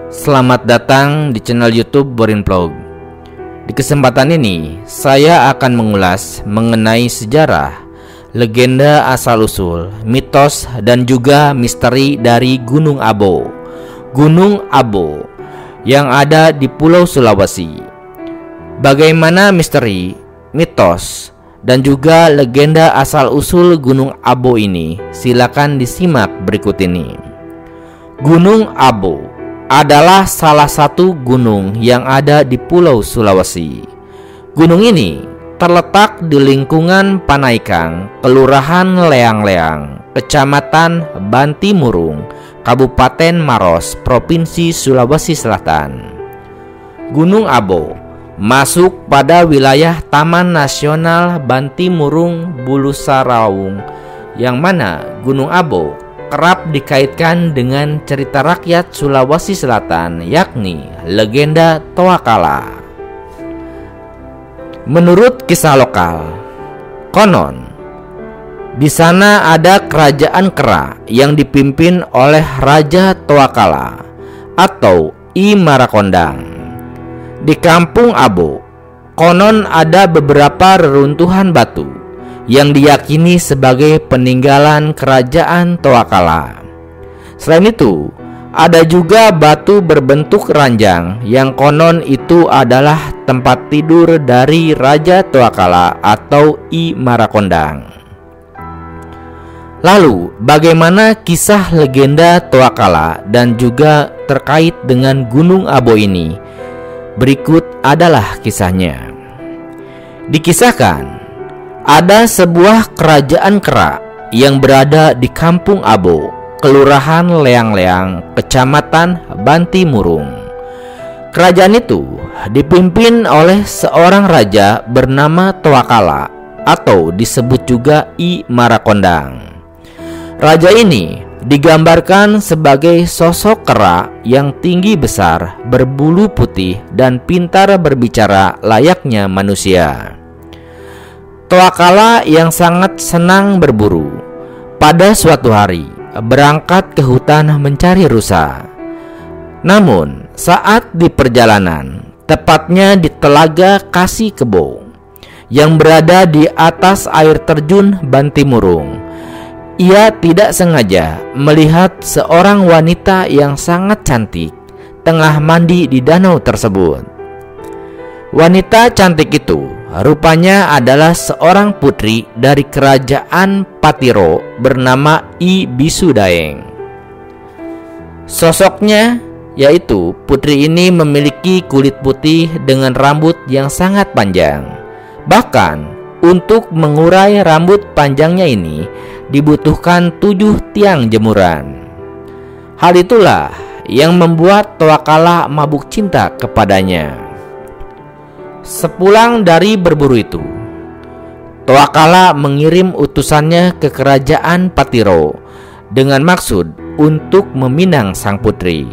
Selamat datang di channel YouTube Borin Vlog. Di kesempatan ini, saya akan mengulas mengenai sejarah, legenda asal-usul, mitos, dan juga misteri dari Gunung Abo. Gunung Abo yang ada di Pulau Sulawesi. Bagaimana misteri, mitos, dan juga legenda asal-usul Gunung Abo ini? Silakan disimak berikut ini. Gunung Abo adalah salah satu gunung yang ada di Pulau Sulawesi. Gunung ini terletak di lingkungan Panaikang, Kelurahan Leang-Leang, Kecamatan Bantimurung, Kabupaten Maros, Provinsi Sulawesi Selatan. Gunung Abo masuk pada wilayah Taman Nasional Bantimurung Bulu Saraung, yang mana Gunung Abo kerap dikaitkan dengan cerita rakyat Sulawesi Selatan, yakni legenda Toakala. Menurut kisah lokal, konon di sana ada kerajaan kera yang dipimpin oleh Raja Toakala atau I Marakondang. Di Kampung Abo, konon ada beberapa reruntuhan batu yang diyakini sebagai peninggalan kerajaan Toakala. Selain itu, ada juga batu berbentuk ranjang yang konon itu adalah tempat tidur dari Raja Toakala atau I Marakondang. Lalu, bagaimana kisah legenda Toakala dan juga terkait dengan Gunung Abo ini? Berikut adalah kisahnya. Dikisahkan, ada sebuah kerajaan kera yang berada di Kampung Abo, Kelurahan Leang-Leang, Kecamatan Bantimurung. Kerajaan itu dipimpin oleh seorang raja bernama Toakala atau disebut juga I Marakondang. Raja ini digambarkan sebagai sosok kera yang tinggi besar, berbulu putih, dan pintar berbicara layaknya manusia. Toakala yang sangat senang berburu, pada suatu hari berangkat ke hutan mencari rusa. Namun saat di perjalanan, tepatnya di Telaga Kasih Kebo yang berada di atas air terjun Bantimurung, ia tidak sengaja melihat seorang wanita yang sangat cantik tengah mandi di danau tersebut. Wanita cantik itu rupanya adalah seorang putri dari kerajaan Patiro bernama I Bisudaeng. Sosoknya yaitu putri ini memiliki kulit putih dengan rambut yang sangat panjang. Bahkan untuk mengurai rambut panjangnya ini dibutuhkan 7 tiang jemuran. Hal itulah yang membuat Toakala mabuk cinta kepadanya. Sepulang dari berburu itu, Toakala mengirim utusannya ke kerajaan Patiro dengan maksud untuk meminang sang putri.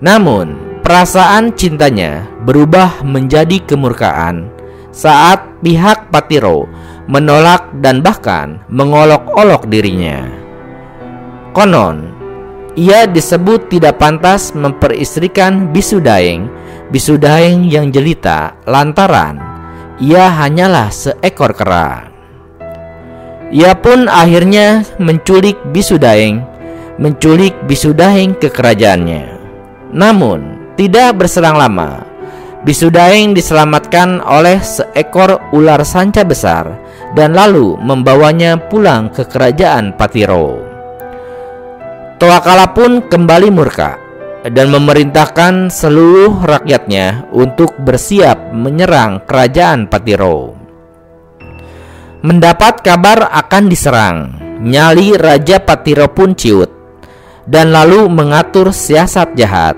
Namun, perasaan cintanya berubah menjadi kemurkaan saat pihak Patiro menolak dan bahkan mengolok-olok dirinya. Konon, ia disebut tidak pantas memperistrikan Bisudaeng yang jelita lantaran ia hanyalah seekor kera. Ia pun akhirnya menculik Bisudaeng ke kerajaannya. Namun tidak berselang lama, Bisudaeng diselamatkan oleh seekor ular sanca besar dan lalu membawanya pulang ke kerajaan Patiro. Toakala pun kembali murka dan memerintahkan seluruh rakyatnya untuk bersiap menyerang kerajaan Patiro. Mendapat kabar akan diserang, nyali Raja Patiro pun ciut dan lalu mengatur siasat jahat.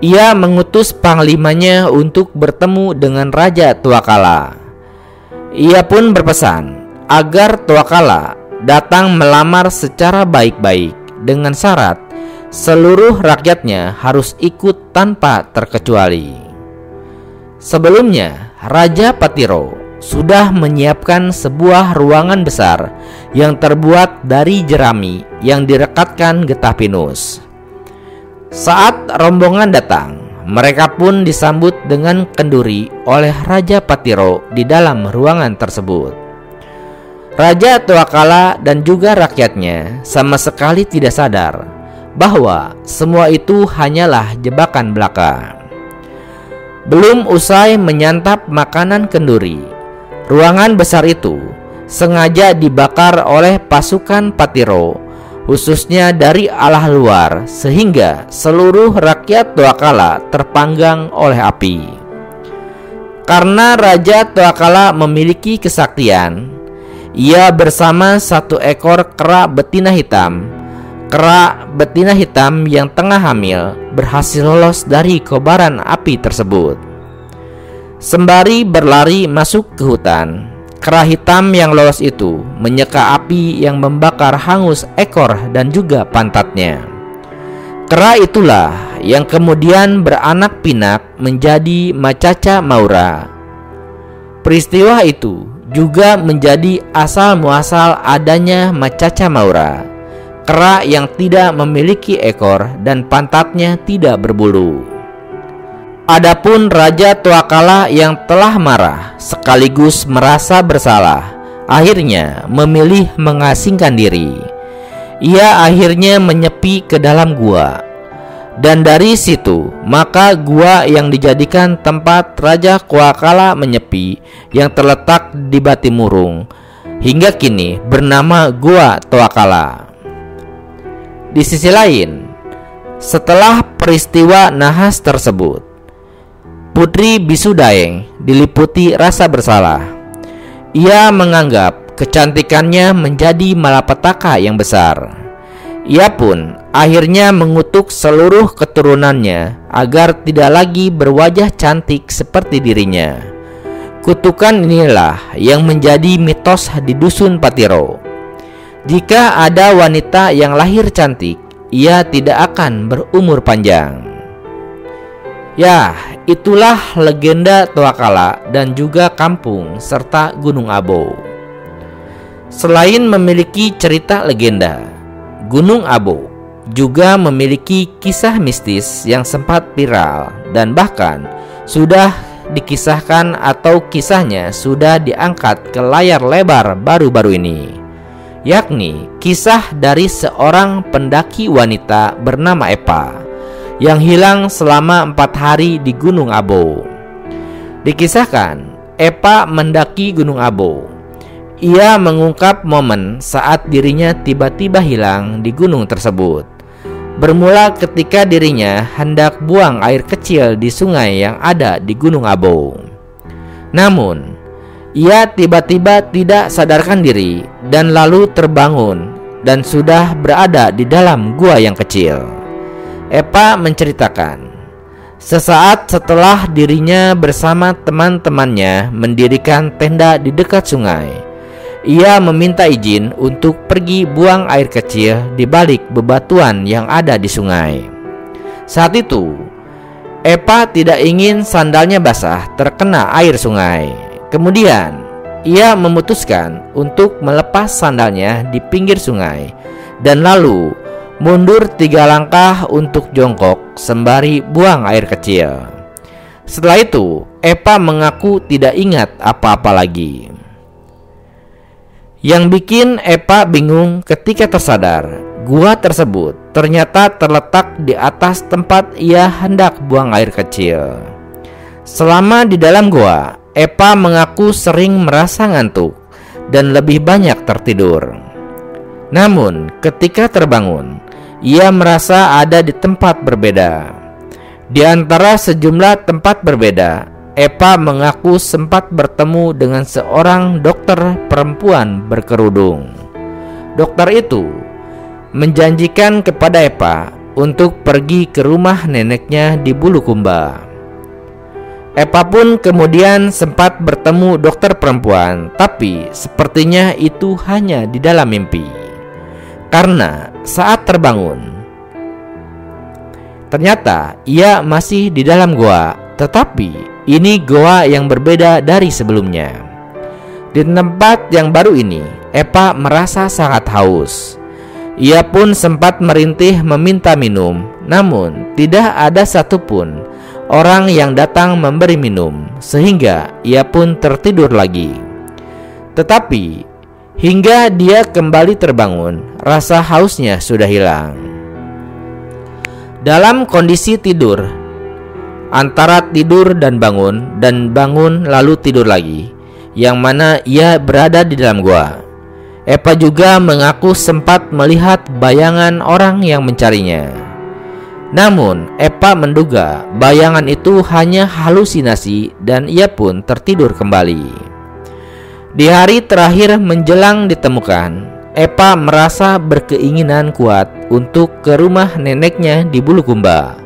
Ia mengutus panglimanya untuk bertemu dengan Raja Toakala. Ia pun berpesan agar Toakala datang melamar secara baik-baik dengan syarat seluruh rakyatnya harus ikut tanpa terkecuali. Sebelumnya, Raja Patiro sudah menyiapkan sebuah ruangan besar yang terbuat dari jerami yang direkatkan getah pinus. Saat rombongan datang, mereka pun disambut dengan kenduri oleh Raja Patiro di dalam ruangan tersebut. Raja Tuakala dan juga rakyatnya sama sekali tidak sadar bahwa semua itu hanyalah jebakan belaka. Belum usai menyantap makanan kenduri, ruangan besar itu sengaja dibakar oleh pasukan Patiro, khususnya dari arah luar, sehingga seluruh rakyat Tuakala terpanggang oleh api. Karena Raja Tuakala memiliki kesaktian, ia bersama satu ekor kera betina hitam. Kera betina hitam yang tengah hamil berhasil lolos dari kobaran api tersebut. Sembari berlari masuk ke hutan, kera hitam yang lolos itu menyeka api yang membakar hangus ekor dan juga pantatnya. Kera itulah yang kemudian beranak pinak menjadi Macaca Maura. Peristiwa itu juga menjadi asal muasal adanya Macaca Maura, kera yang tidak memiliki ekor dan pantatnya tidak berbulu. Adapun Raja Tuakala yang telah marah sekaligus merasa bersalah, akhirnya memilih mengasingkan diri. Ia akhirnya menyepi ke dalam gua. Dan dari situ maka gua yang dijadikan tempat Raja Tuakala menyepi yang terletak di Batimurung hingga kini bernama Gua Tuakala. Di sisi lain, setelah peristiwa nahas tersebut, Putri Bisu Daeng diliputi rasa bersalah. Ia menganggap kecantikannya menjadi malapetaka yang besar. Ia pun akhirnya mengutuk seluruh keturunannya agar tidak lagi berwajah cantik seperti dirinya. Kutukan inilah yang menjadi mitos di dusun Patiro. Jika ada wanita yang lahir cantik, ia tidak akan berumur panjang. Ya, itulah legenda Tuakala dan juga kampung serta Gunung Abo. Selain memiliki cerita legenda, Gunung Abo juga memiliki kisah mistis yang sempat viral dan bahkan sudah dikisahkan atau kisahnya sudah diangkat ke layar lebar baru-baru ini, yakni kisah dari seorang pendaki wanita bernama Epa yang hilang selama 4 hari di Gunung Abo. Dikisahkan Epa mendaki Gunung Abo. Ia mengungkap momen saat dirinya tiba-tiba hilang di gunung tersebut. Bermula ketika dirinya hendak buang air kecil di sungai yang ada di Gunung Abo. Namun, ia tiba-tiba tidak sadarkan diri dan lalu terbangun dan sudah berada di dalam gua yang kecil. Epa menceritakan, sesaat setelah dirinya bersama teman-temannya mendirikan tenda di dekat sungai, ia meminta izin untuk pergi buang air kecil di balik bebatuan yang ada di sungai. Saat itu, Epa tidak ingin sandalnya basah terkena air sungai. Kemudian, ia memutuskan untuk melepas sandalnya di pinggir sungai dan lalu mundur 3 langkah untuk jongkok sembari buang air kecil. Setelah itu, Epa mengaku tidak ingat apa-apa lagi. Yang bikin Epa bingung ketika tersadar, gua tersebut ternyata terletak di atas tempat ia hendak buang air kecil. Selama di dalam gua, Epa mengaku sering merasa ngantuk dan lebih banyak tertidur. Namun ketika terbangun, ia merasa ada di tempat berbeda. Di antara sejumlah tempat berbeda, Epa mengaku sempat bertemu dengan seorang dokter perempuan berkerudung. Dokter itu menjanjikan kepada Epa untuk pergi ke rumah neneknya di Bulukumba. Epa pun kemudian sempat bertemu dokter perempuan, tapi sepertinya itu hanya di dalam mimpi. Karena saat terbangun, ternyata ia masih di dalam goa, tetapi ini goa yang berbeda dari sebelumnya. Di tempat yang baru ini, Epa merasa sangat haus. Ia pun sempat merintih meminta minum namun tidak ada satupun orang yang datang memberi minum, sehingga ia pun tertidur lagi. Tetapi hingga dia kembali terbangun, rasa hausnya sudah hilang. Dalam kondisi tidur, antara tidur dan bangun lalu tidur lagi, yang mana ia berada di dalam gua, Epa juga mengaku sempat melihat bayangan orang yang mencarinya. Namun Epa menduga bayangan itu hanya halusinasi dan ia pun tertidur kembali. Di hari terakhir menjelang ditemukan, Epa merasa berkeinginan kuat untuk ke rumah neneknya di Bulukumba.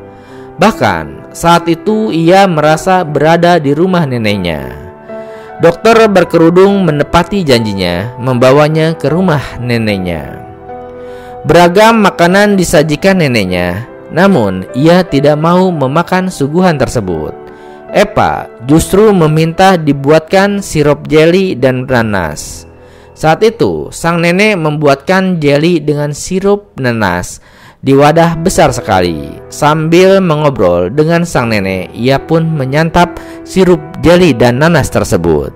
Bahkan saat itu ia merasa berada di rumah neneknya. Dokter berkerudung menepati janjinya membawanya ke rumah neneknya. Beragam makanan disajikan neneknya, namun ia tidak mau memakan suguhan tersebut. Epa justru meminta dibuatkan sirup jeli dan nanas. Saat itu sang nenek membuatkan jeli dengan sirup nanas di wadah besar sekali. Sambil mengobrol dengan sang nenek, ia pun menyantap sirup jeli dan nanas tersebut.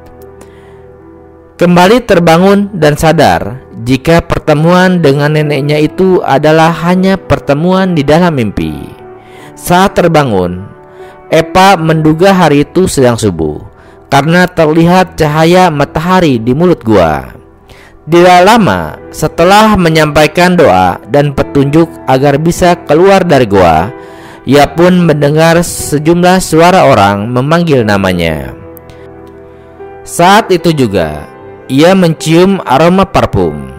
Kembali terbangun dan sadar jika pertemuan dengan neneknya itu adalah hanya pertemuan di dalam mimpi. Saat terbangun, Epa menduga hari itu sedang subuh karena terlihat cahaya matahari di mulut gua. Tidak lama setelah menyampaikan doa dan petunjuk agar bisa keluar dari gua, ia pun mendengar sejumlah suara orang memanggil namanya. Saat itu juga ia mencium aroma parfum.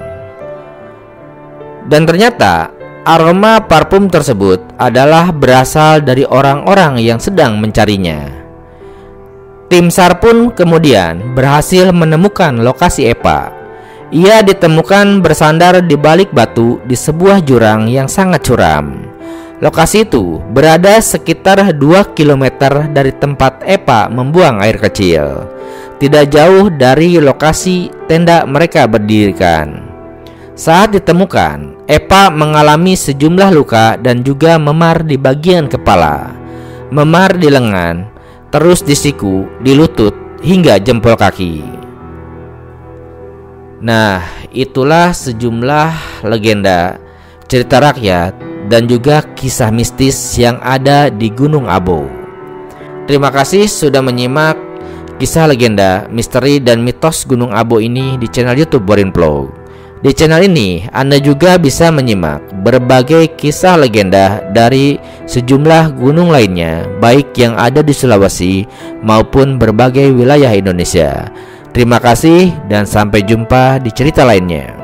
Dan ternyata aroma parfum tersebut adalah berasal dari orang-orang yang sedang mencarinya. Tim SAR pun kemudian berhasil menemukan lokasi Epa. Ia ditemukan bersandar di balik batu di sebuah jurang yang sangat curam. Lokasi itu berada sekitar 2 km dari tempat Epa membuang air kecil, tidak jauh dari lokasi tenda mereka berdirikan. Saat ditemukan, Epa mengalami sejumlah luka dan juga memar di bagian kepala, memar di lengan, terus di siku, di lutut, hingga jempol kaki. Nah, itulah sejumlah legenda, cerita rakyat, dan juga kisah mistis yang ada di Gunung Abo. Terima kasih sudah menyimak kisah legenda, misteri, dan mitos Gunung Abo ini di channel YouTube Borin Vlog. Di channel ini Anda juga bisa menyimak berbagai kisah legenda dari sejumlah gunung lainnya, baik yang ada di Sulawesi maupun berbagai wilayah Indonesia. Terima kasih dan sampai jumpa di cerita lainnya.